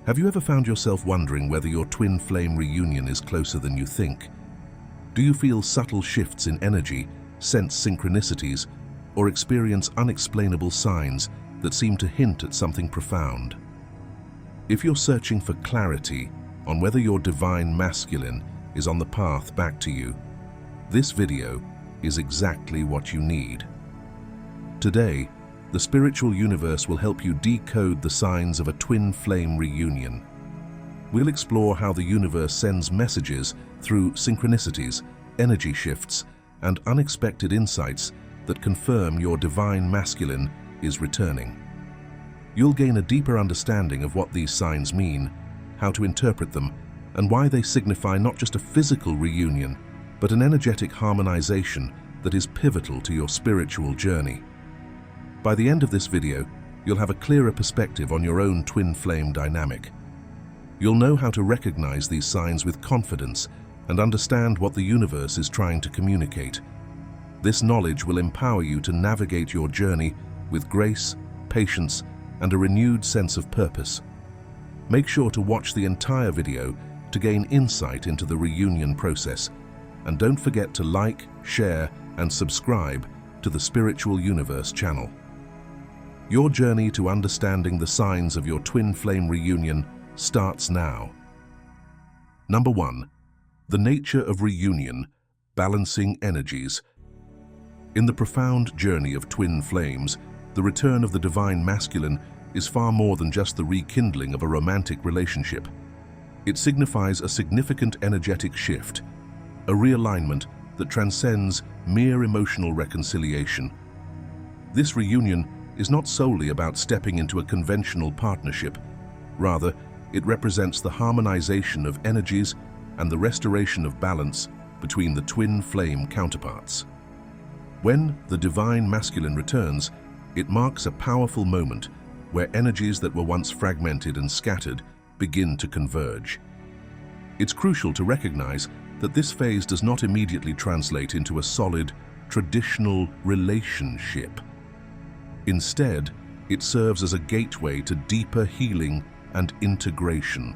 Have you ever found yourself wondering whether your twin flame reunion is closer than you think? Do you feel subtle shifts in energy, sense synchronicities, or experience unexplainable signs that seem to hint at something profound? If you're searching for clarity on whether your divine masculine is on the path back to you, this video is exactly what you need. Today, the spiritual universe will help you decode the signs of a twin flame reunion. We'll explore how the universe sends messages through synchronicities, energy shifts, and unexpected insights that confirm your divine masculine is returning. You'll gain a deeper understanding of what these signs mean, how to interpret them, and why they signify not just a physical reunion, but an energetic harmonization that is pivotal to your spiritual journey. By the end of this video, you'll have a clearer perspective on your own twin flame dynamic. You'll know how to recognize these signs with confidence and understand what the universe is trying to communicate. This knowledge will empower you to navigate your journey with grace, patience, and a renewed sense of purpose. Make sure to watch the entire video to gain insight into the reunion process, and don't forget to like, share, and subscribe to the Spiritual Universe channel. Your journey to understanding the signs of your twin flame reunion starts now. Number 1. The nature of reunion, balancing energies. In the profound journey of twin flames, the return of the divine masculine is far more than just the rekindling of a romantic relationship. It signifies a significant energetic shift, a realignment that transcends mere emotional reconciliation. This reunion is not solely about stepping into a conventional partnership. Rather, it represents the harmonization of energies and the restoration of balance between the twin flame counterparts. When the divine masculine returns, it marks a powerful moment where energies that were once fragmented and scattered begin to converge. It's crucial to recognize that this phase does not immediately translate into a solid, traditional relationship. Instead, it serves as a gateway to deeper healing and integration.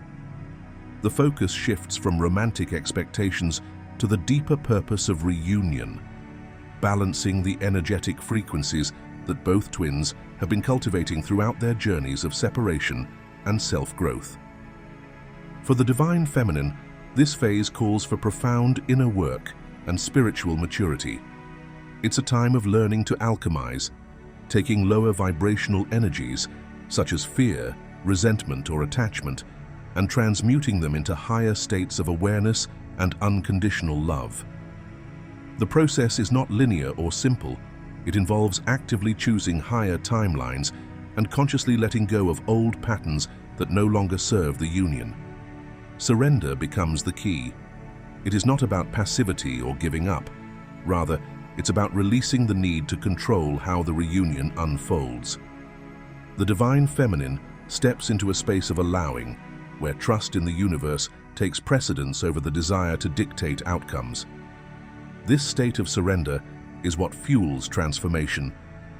The focus shifts from romantic expectations to the deeper purpose of reunion, balancing the energetic frequencies that both twins have been cultivating throughout their journeys of separation and self-growth. For the divine feminine, this phase calls for profound inner work and spiritual maturity. It's a time of learning to alchemize, taking lower vibrational energies such as fear, resentment, or attachment, and transmuting them into higher states of awareness and unconditional love. The process is not linear or simple. It involves actively choosing higher timelines and consciously letting go of old patterns that no longer serve the union. Surrender becomes the key. It is not about passivity or giving up. Rather, it's about releasing the need to control how the reunion unfolds. The divine feminine steps into a space of allowing, where trust in the universe takes precedence over the desire to dictate outcomes. This state of surrender is what fuels transformation,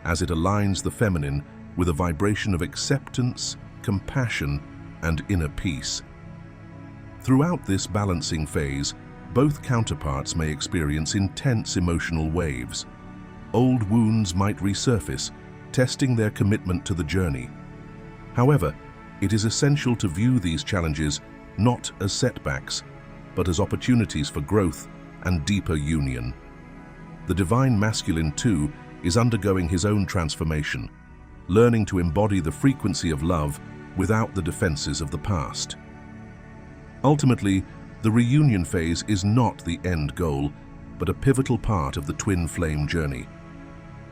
as it aligns the feminine with a vibration of acceptance, compassion, and inner peace. Throughout this balancing phase, both counterparts may experience intense emotional waves. Old wounds might resurface, testing their commitment to the journey. However, it is essential to view these challenges not as setbacks, but as opportunities for growth and deeper union. The divine masculine, too, is undergoing his own transformation, learning to embody the frequency of love without the defenses of the past. Ultimately, the reunion phase is not the end goal, but a pivotal part of the twin flame journey.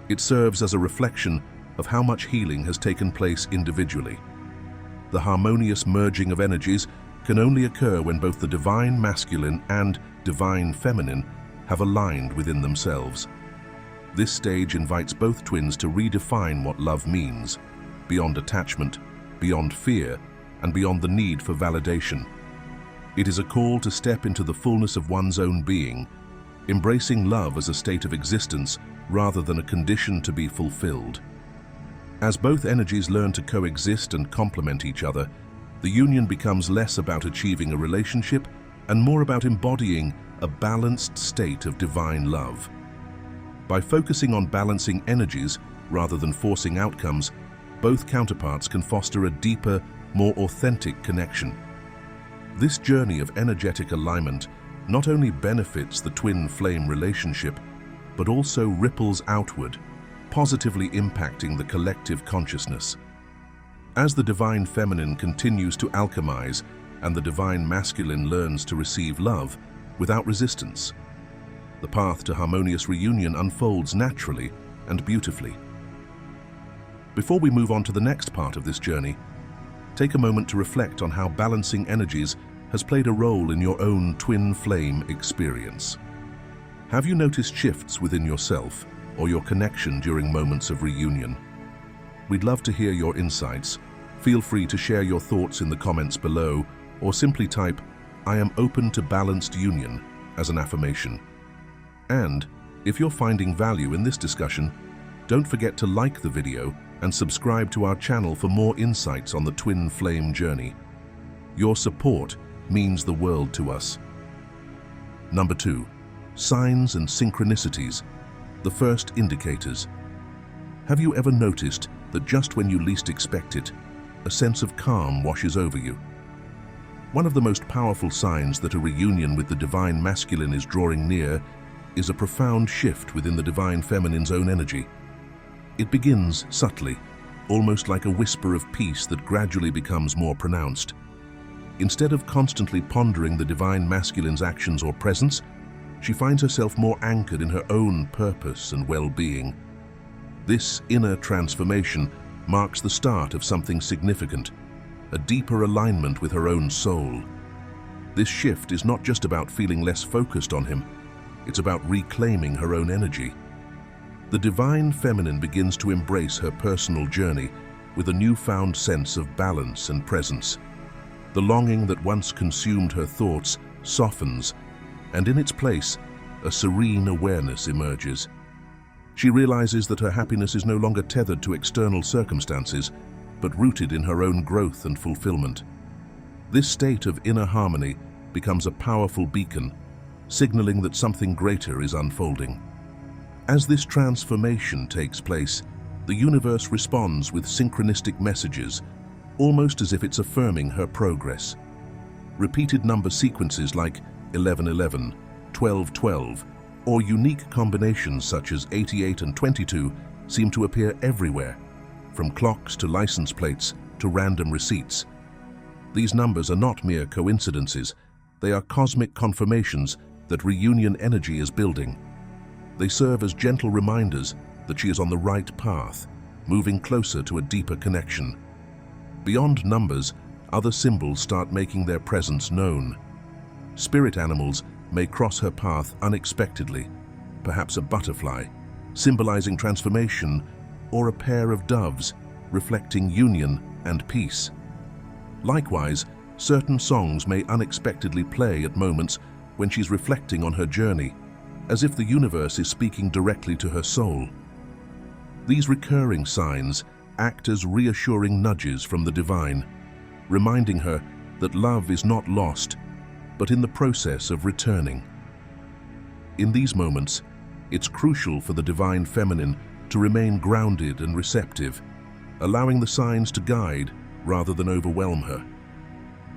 It serves as a reflection of how much healing has taken place individually. The harmonious merging of energies can only occur when both the divine masculine and divine feminine have aligned within themselves. This stage invites both twins to redefine what love means, beyond attachment, beyond fear, and beyond the need for validation. It is a call to step into the fullness of one's own being, embracing love as a state of existence rather than a condition to be fulfilled. As both energies learn to coexist and complement each other, The union becomes less about achieving a relationship and more about embodying a balanced state of divine love. By focusing on balancing energies rather than forcing outcomes, both counterparts can foster a deeper, more authentic connection. This journey of energetic alignment not only benefits the twin flame relationship, but also ripples outward, positively impacting the collective consciousness. As the divine feminine continues to alchemize and the divine masculine learns to receive love without resistance, the path to harmonious reunion unfolds naturally and beautifully. Before we move on to the next part of this journey, take a moment to reflect on how balancing energies has played a role in your own twin flame experience. Have you noticed shifts within yourself or your connection during moments of reunion? We'd love to hear your insights. Feel free to share your thoughts in the comments below or simply type, "I am open to balanced union," as an affirmation. And if you're finding value in this discussion, don't forget to like the video and subscribe to our channel for more insights on the twin flame journey. Your support means the world to us. Number 2. Signs and synchronicities, the first indicators. Have you ever noticed that just when you least expect it, a sense of calm washes over you? One of the most powerful signs that a reunion with the divine masculine is drawing near is a profound shift within the divine feminine's own energy. It begins subtly, almost like a whisper of peace that gradually becomes more pronounced. Instead of constantly pondering the divine masculine's actions or presence, she finds herself more anchored in her own purpose and well-being. This inner transformation marks the start of something significant, a deeper alignment with her own soul. This shift is not just about feeling less focused on him, it's about reclaiming her own energy. The divine feminine begins to embrace her personal journey with a newfound sense of balance and presence. The longing that once consumed her thoughts softens, and in its place, a serene awareness emerges. She realizes that her happiness is no longer tethered to external circumstances, but rooted in her own growth and fulfillment. This state of inner harmony becomes a powerful beacon, signaling that something greater is unfolding. As this transformation takes place, the universe responds with synchronistic messages, almost as if it's affirming her progress. Repeated number sequences like 1111, 1212, or unique combinations such as 88 and 22 seem to appear everywhere, from clocks to license plates to random receipts. These numbers are not mere coincidences, they are cosmic confirmations that reunion energy is building. They serve as gentle reminders that she is on the right path, moving closer to a deeper connection. Beyond numbers, other symbols start making their presence known. Spirit animals may cross her path unexpectedly, perhaps a butterfly, symbolizing transformation, or a pair of doves, reflecting union and peace. Likewise, certain songs may unexpectedly play at moments when she's reflecting on her journey, as if the universe is speaking directly to her soul. These recurring signs act as reassuring nudges from the divine, reminding her that love is not lost, but in the process of returning. In these moments, it's crucial for the divine feminine to remain grounded and receptive, allowing the signs to guide rather than overwhelm her.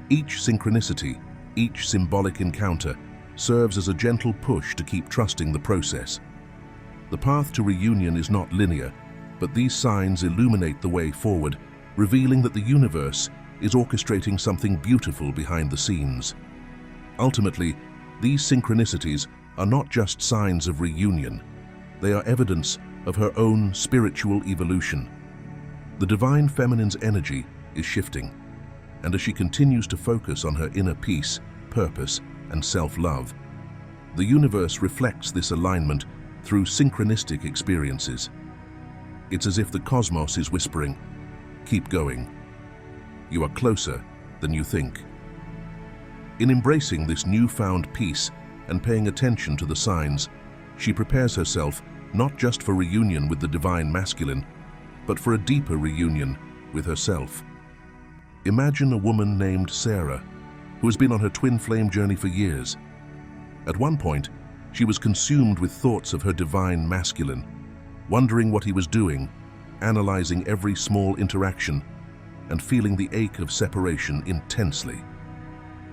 Each synchronicity, each symbolic encounter, serves as a gentle push to keep trusting the process. The path to reunion is not linear, but these signs illuminate the way forward, revealing that the universe is orchestrating something beautiful behind the scenes. Ultimately, these synchronicities are not just signs of reunion, they are evidence of her own spiritual evolution. The divine feminine's energy is shifting, and as she continues to focus on her inner peace, purpose, and self-love, the universe reflects this alignment through synchronistic experiences. It's as if the cosmos is whispering, "Keep going. You are closer than you think." In embracing this newfound peace and paying attention to the signs, she prepares herself not just for reunion with the divine masculine, but for a deeper reunion with herself. Imagine a woman named Sarah, who has been on her twin flame journey for years. At one point, she was consumed with thoughts of her divine masculine, wondering what he was doing, analyzing every small interaction, and feeling the ache of separation intensely.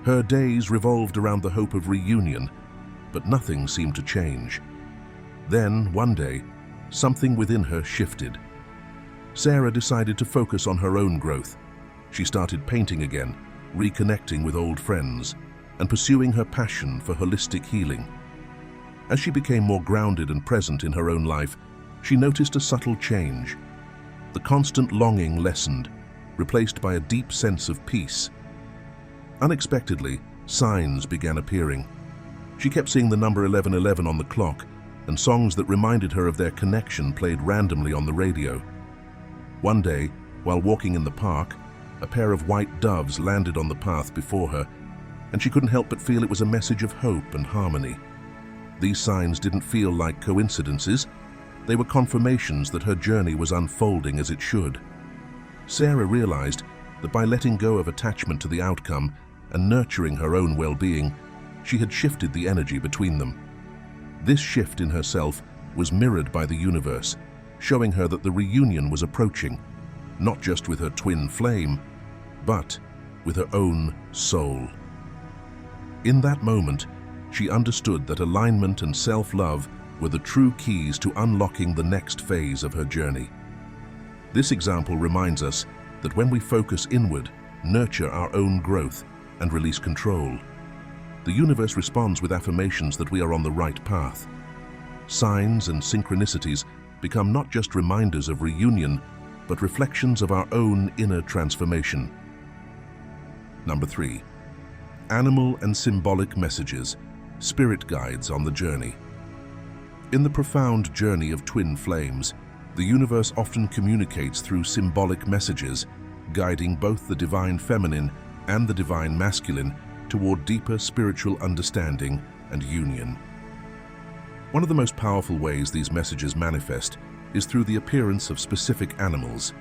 Her days revolved around the hope of reunion, but nothing seemed to change. Then, one day, something within her shifted. Sarah decided to focus on her own growth. She started painting again, reconnecting with old friends, and pursuing her passion for holistic healing. As she became more grounded and present in her own life, she noticed a subtle change. The constant longing lessened, replaced by a deep sense of peace. Unexpectedly, signs began appearing. She kept seeing the number 1111 on the clock, and songs that reminded her of their connection played randomly on the radio. One day, while walking in the park, a pair of white doves landed on the path before her, and she couldn't help but feel it was a message of hope and harmony. These signs didn't feel like coincidences. They were confirmations that her journey was unfolding as it should. Sarah realized that by letting go of attachment to the outcome and nurturing her own well-being, she had shifted the energy between them. This shift in herself was mirrored by the universe, showing her that the reunion was approaching, not just with her twin flame, but with her own soul. In that moment, she understood that alignment and self-love were the true keys to unlocking the next phase of her journey. This example reminds us that when we focus inward, nurture our own growth, and release control, the universe responds with affirmations that we are on the right path. Signs and synchronicities become not just reminders of reunion, but reflections of our own inner transformation. Number 3. Animal and symbolic messages, spirit guides on the journey. In the profound journey of twin flames, the universe often communicates through symbolic messages, guiding both the divine feminine and the divine masculine toward deeper spiritual understanding and union. One of the most powerful ways these messages manifest is through the appearance of specific animals,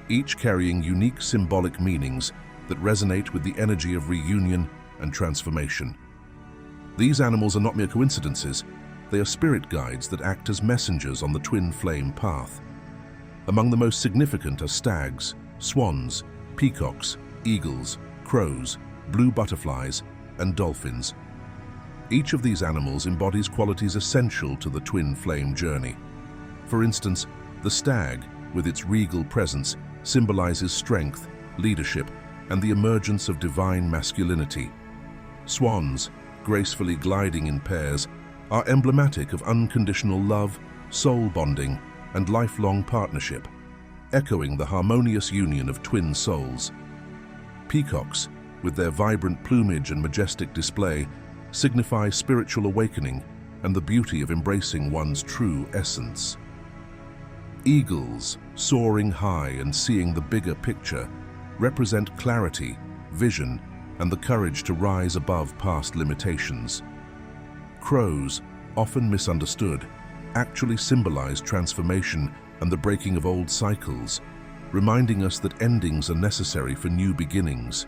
each carrying unique symbolic meanings that resonate with the energy of reunion and transformation. These animals are not mere coincidences. They are spirit guides that act as messengers on the twin flame path. Among the most significant are stags, swans, peacocks, eagles, crows, blue butterflies, and dolphins. Each of these animals embodies qualities essential to the twin flame journey. For instance, the stag, with its regal presence, symbolizes strength, leadership, and the emergence of divine masculinity. Swans, gracefully gliding in pairs, are emblematic of unconditional love, soul bonding, and lifelong partnership, echoing the harmonious union of twin souls. Peacocks, with their vibrant plumage and majestic display, signify spiritual awakening and the beauty of embracing one's true essence. Eagles, soaring high and seeing the bigger picture, represent clarity, vision, and the courage to rise above past limitations. Crows, often misunderstood, actually symbolize transformation and the breaking of old cycles, reminding us that endings are necessary for new beginnings.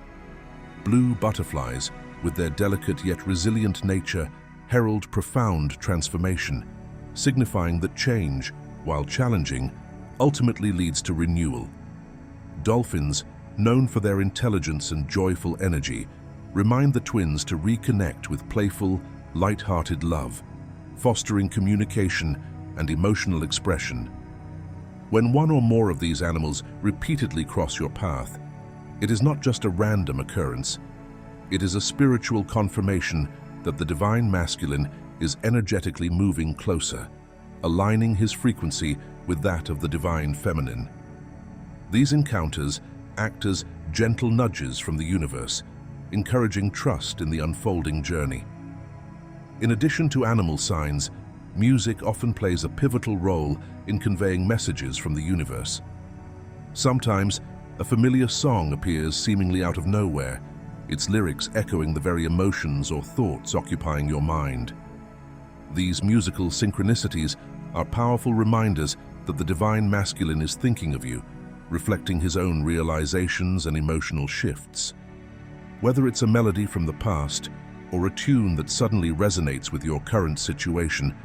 Blue butterflies, with their delicate yet resilient nature, herald profound transformation, signifying that change, while challenging, ultimately leads to renewal. Dolphins, known for their intelligence and joyful energy, remind the twins to reconnect with playful, light-hearted love, fostering communication and emotional expression. When one or more of these animals repeatedly cross your path, it is not just a random occurrence. It is a spiritual confirmation that the divine masculine is energetically moving closer, aligning his frequency with that of the divine feminine. These encounters act as gentle nudges from the universe, encouraging trust in the unfolding journey. In addition to animal signs, music often plays a pivotal role in conveying messages from the universe. Sometimes, a familiar song appears seemingly out of nowhere, its lyrics echoing the very emotions or thoughts occupying your mind. These musical synchronicities are powerful reminders that the divine masculine is thinking of you, reflecting his own realizations and emotional shifts. Whether it's a melody from the past or a tune that suddenly resonates with your current situation,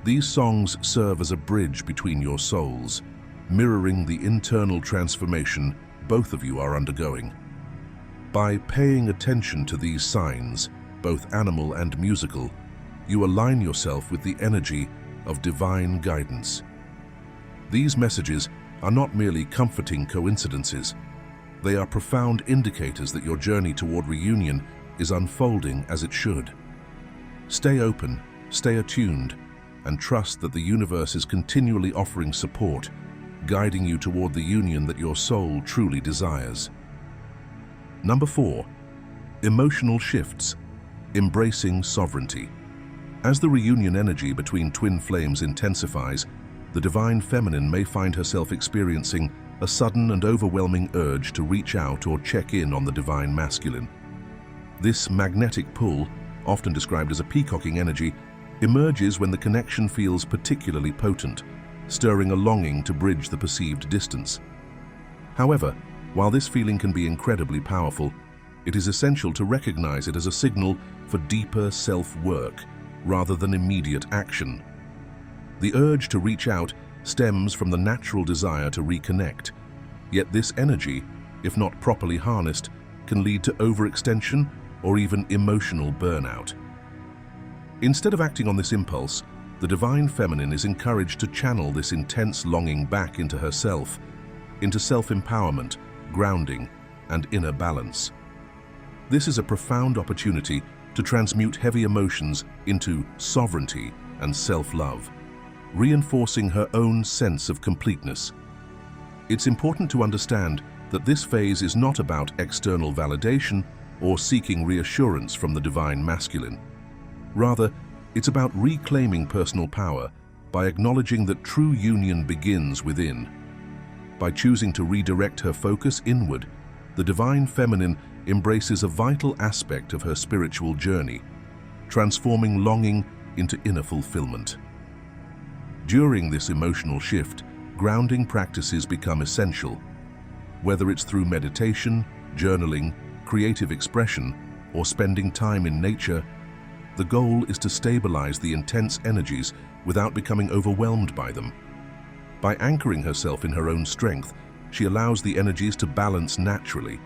these songs serve as a bridge between your souls, mirroring the internal transformation both of you are undergoing. By paying attention to these signs, both animal and musical, you align yourself with the energy of divine guidance. These messages are not merely comforting coincidences. They are profound indicators that your journey toward reunion is unfolding as it should. Stay open, stay attuned, and trust that the universe is continually offering support, guiding you toward the union that your soul truly desires. Number 4. Emotional shifts. Embracing sovereignty. As the reunion energy between twin flames intensifies, the divine feminine may find herself experiencing a sudden and overwhelming urge to reach out or check in on the divine masculine. This magnetic pull, often described as a peacocking energy, emerges when the connection feels particularly potent, stirring a longing to bridge the perceived distance. However, while this feeling can be incredibly powerful, it is essential to recognize it as a signal for deeper self-work rather than immediate action. The urge to reach out stems from the natural desire to reconnect, yet this energy, if not properly harnessed, can lead to overextension or even emotional burnout. Instead of acting on this impulse, the divine feminine is encouraged to channel this intense longing back into herself, into self-empowerment, grounding, and inner balance. This is a profound opportunity to transmute heavy emotions into sovereignty and self-love, reinforcing her own sense of completeness. It's important to understand that this phase is not about external validation or seeking reassurance from the divine masculine. Rather, it's about reclaiming personal power by acknowledging that true union begins within. By choosing to redirect her focus inward, the divine feminine embraces a vital aspect of her spiritual journey, transforming longing into inner fulfillment. During this emotional shift, grounding practices become essential. Whether it's through meditation, journaling, creative expression, or spending time in nature, the goal is to stabilize the intense energies without becoming overwhelmed by them. By anchoring herself in her own strength, she allows the energies to balance naturally,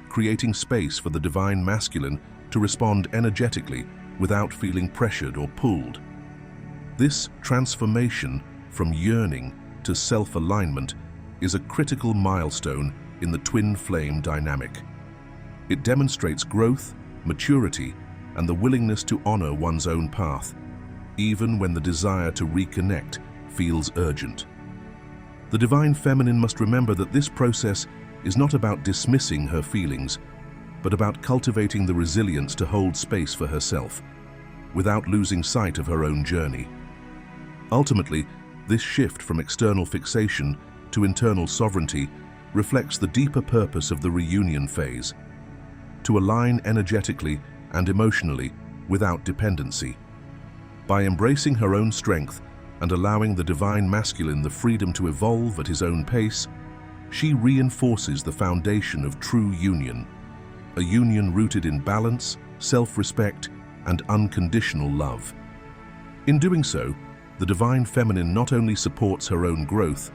creating space for the divine masculine to respond energetically without feeling pressured or pulled. This transformation from yearning to self-alignment is a critical milestone in the twin flame dynamic. It demonstrates growth, maturity, and the willingness to honor one's own path, even when the desire to reconnect feels urgent. The divine feminine must remember that this process is not about dismissing her feelings, but about cultivating the resilience to hold space for herself, without losing sight of her own journey. Ultimately, this shift from external fixation to internal sovereignty reflects the deeper purpose of the reunion phase: to align energetically and emotionally without dependency. By embracing her own strength and allowing the divine masculine the freedom to evolve at his own pace, she reinforces the foundation of true union, a union rooted in balance, self-respect, and unconditional love. In doing so, the divine feminine not only supports her own growth,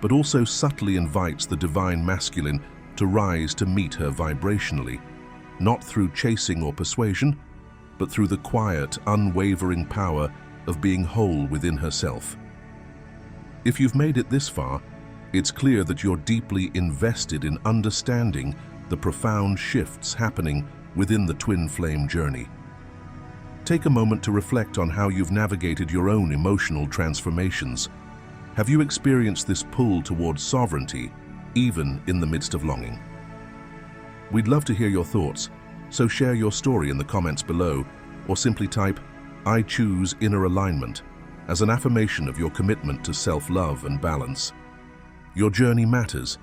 but also subtly invites the divine masculine to rise to meet her vibrationally, not through chasing or persuasion, but through the quiet, unwavering power of being whole within herself. If you've made it this far, it's clear that you're deeply invested in understanding the profound shifts happening within the twin flame journey. Take a moment to reflect on how you've navigated your own emotional transformations. Have you experienced this pull towards sovereignty, even in the midst of longing? We'd love to hear your thoughts, so share your story in the comments below, or simply type, "I choose inner alignment," as an affirmation of your commitment to self-love and balance. Your journey matters,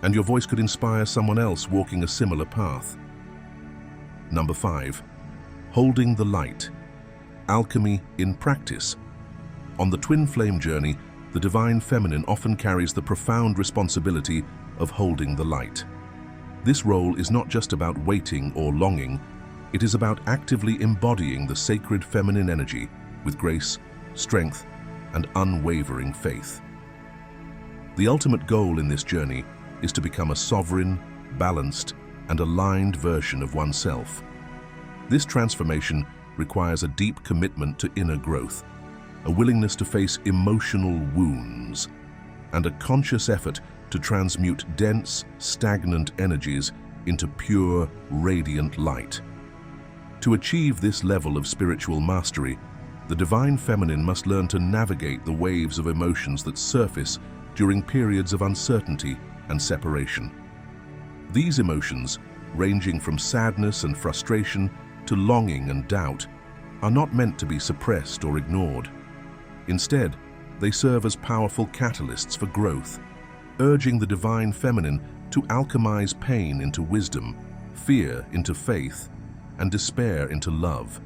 and your voice could inspire someone else walking a similar path. Number 5. Holding the light. Alchemy in practice. On the twin flame journey, the divine feminine often carries the profound responsibility of holding the light. This role is not just about waiting or longing, it is about actively embodying the sacred feminine energy with grace, strength, and unwavering faith. The ultimate goal in this journey is to become a sovereign, balanced, and aligned version of oneself. This transformation requires a deep commitment to inner growth, a willingness to face emotional wounds, and a conscious effort to transmute dense, stagnant energies into pure, radiant light. To achieve this level of spiritual mastery, the divine feminine must learn to navigate the waves of emotions that surface during periods of uncertainty and separation. These emotions, ranging from sadness and frustration to longing and doubt, are not meant to be suppressed or ignored. Instead, they serve as powerful catalysts for growth, urging the divine feminine to alchemize pain into wisdom, fear into faith, and despair into love.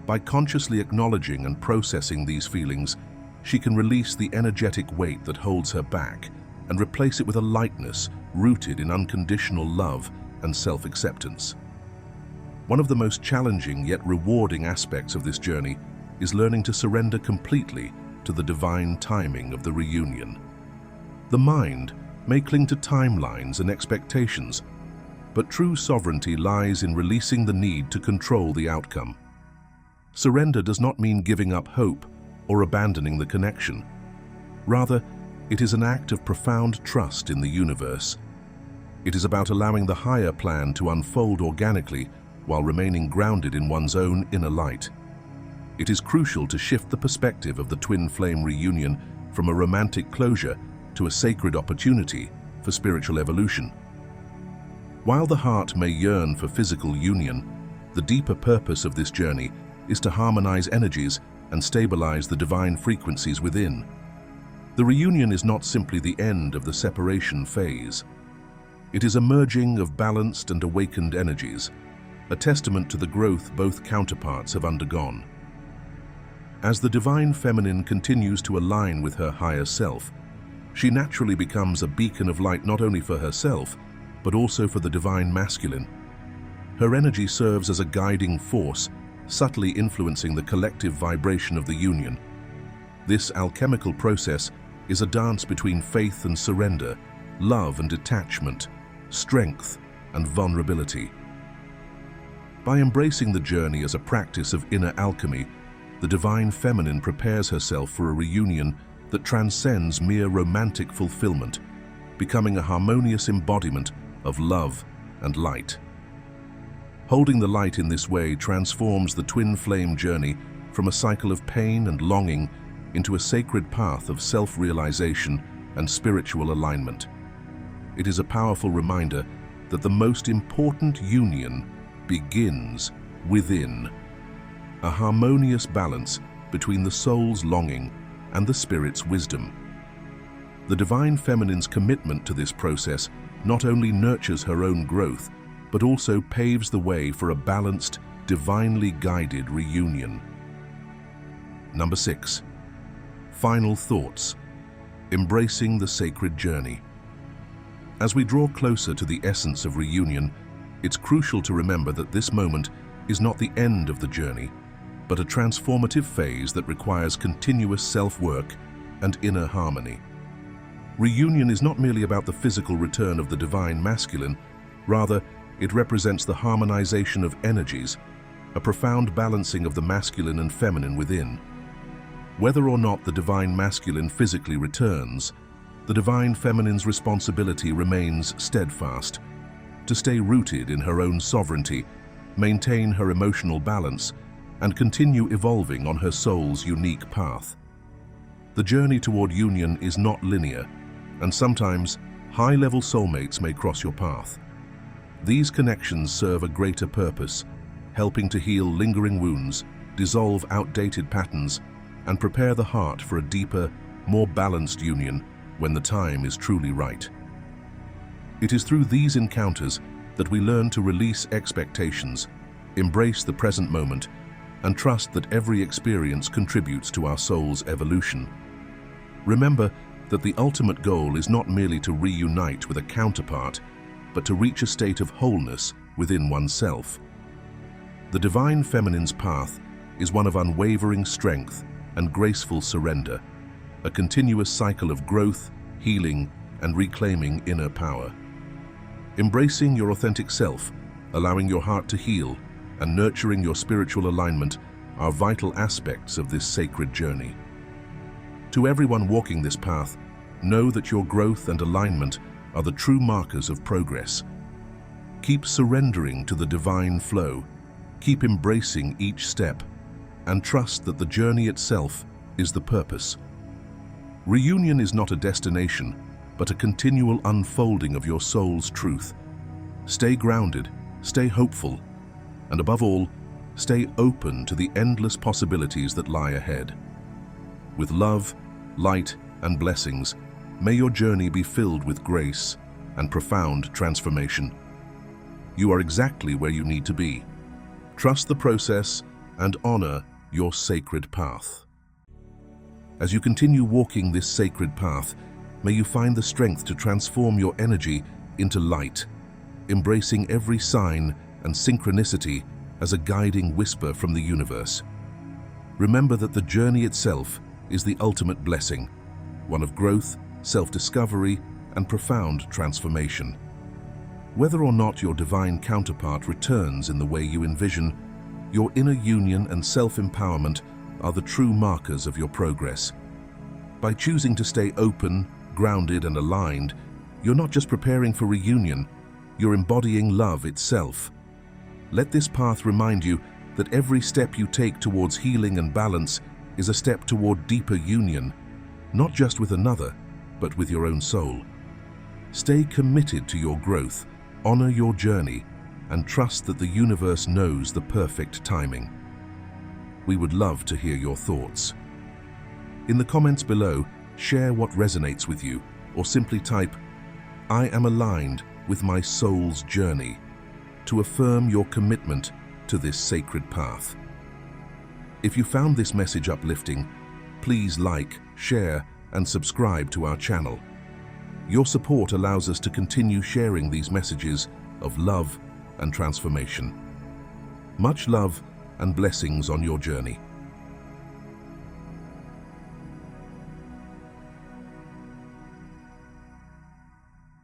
By consciously acknowledging and processing these feelings, she can release the energetic weight that holds her back and replace it with a lightness rooted in unconditional love and self-acceptance. One of the most challenging yet rewarding aspects of this journey is learning to surrender completely to the divine timing of the reunion. The mind may cling to timelines and expectations, but true sovereignty lies in releasing the need to control the outcome. Surrender does not mean giving up hope or abandoning the connection. Rather, it is an act of profound trust in the universe. It is about allowing the higher plan to unfold organically while remaining grounded in one's own inner light. It is crucial to shift the perspective of the twin flame reunion from a romantic closure to a sacred opportunity for spiritual evolution. While the heart may yearn for physical union, the deeper purpose of this journey is to harmonize energies and stabilize the divine frequencies within. The reunion is not simply the end of the separation phase. It is a merging of balanced and awakened energies, a testament to the growth both counterparts have undergone. As the divine feminine continues to align with her higher self, she naturally becomes a beacon of light not only for herself, but also for the divine masculine. Her energy serves as a guiding force, subtly influencing the collective vibration of the union. This alchemical process is a dance between faith and surrender, love and detachment, strength and vulnerability. By embracing the journey as a practice of inner alchemy, the divine feminine prepares herself for a reunion that transcends mere romantic fulfillment, becoming a harmonious embodiment of love and light. Holding the light in this way transforms the twin flame journey from a cycle of pain and longing into a sacred path of self-realization and spiritual alignment. It is a powerful reminder that the most important union begins within, a harmonious balance between the soul's longing and the spirit's wisdom. The divine feminine's commitment to this process not only nurtures her own growth, but also paves the way for a balanced, divinely guided reunion. Number 6. Final thoughts. Embracing the sacred journey. As we draw closer to the essence of reunion, it's crucial to remember that this moment is not the end of the journey, but a transformative phase that requires continuous self-work and inner harmony. Reunion is not merely about the physical return of the divine masculine, rather, it represents the harmonization of energies, a profound balancing of the masculine and feminine within. Whether or not the divine masculine physically returns, the divine feminine's responsibility remains steadfast, to stay rooted in her own sovereignty, maintain her emotional balance, and continue evolving on her soul's unique path. The journey toward union is not linear, and sometimes high-level soulmates may cross your path. These connections serve a greater purpose, helping to heal lingering wounds, dissolve outdated patterns, and prepare the heart for a deeper, more balanced union when the time is truly right. It is through these encounters that we learn to release expectations, embrace the present moment, and trust that every experience contributes to our soul's evolution. Remember that the ultimate goal is not merely to reunite with a counterpart, but to reach a state of wholeness within oneself. The divine feminine's path is one of unwavering strength and graceful surrender, a continuous cycle of growth, healing, and reclaiming inner power. Embracing your authentic self, allowing your heart to heal, and nurturing your spiritual alignment are vital aspects of this sacred journey. To everyone walking this path, know that your growth and alignment are the true markers of progress. Keep surrendering to the divine flow, keep embracing each step, and trust that the journey itself is the purpose. Reunion is not a destination, but a continual unfolding of your soul's truth. Stay grounded, stay hopeful, and above all, stay open to the endless possibilities that lie ahead. With love, light, and blessings, may your journey be filled with grace and profound transformation. You are exactly where you need to be. Trust the process and honor your sacred path. As you continue walking this sacred path, may you find the strength to transform your energy into light, embracing every sign and synchronicity as a guiding whisper from the universe. Remember that the journey itself is the ultimate blessing, one of growth, self-discovery, and profound transformation. Whether or not your divine counterpart returns in the way you envision, your inner union and self-empowerment are the true markers of your progress. By choosing to stay open, grounded, and aligned, you're not just preparing for reunion, you're embodying love itself. Let this path remind you that every step you take towards healing and balance is a step toward deeper union, not just with another, but with your own soul. Stay committed to your growth, honor your journey, and trust that the universe knows the perfect timing. We would love to hear your thoughts. In the comments below, share what resonates with you, or simply type, "I am aligned with my soul's journey," to affirm your commitment to this sacred path. If you found this message uplifting, please like, share, and subscribe to our channel. Your support allows us to continue sharing these messages of love and transformation. Much love and blessings on your journey.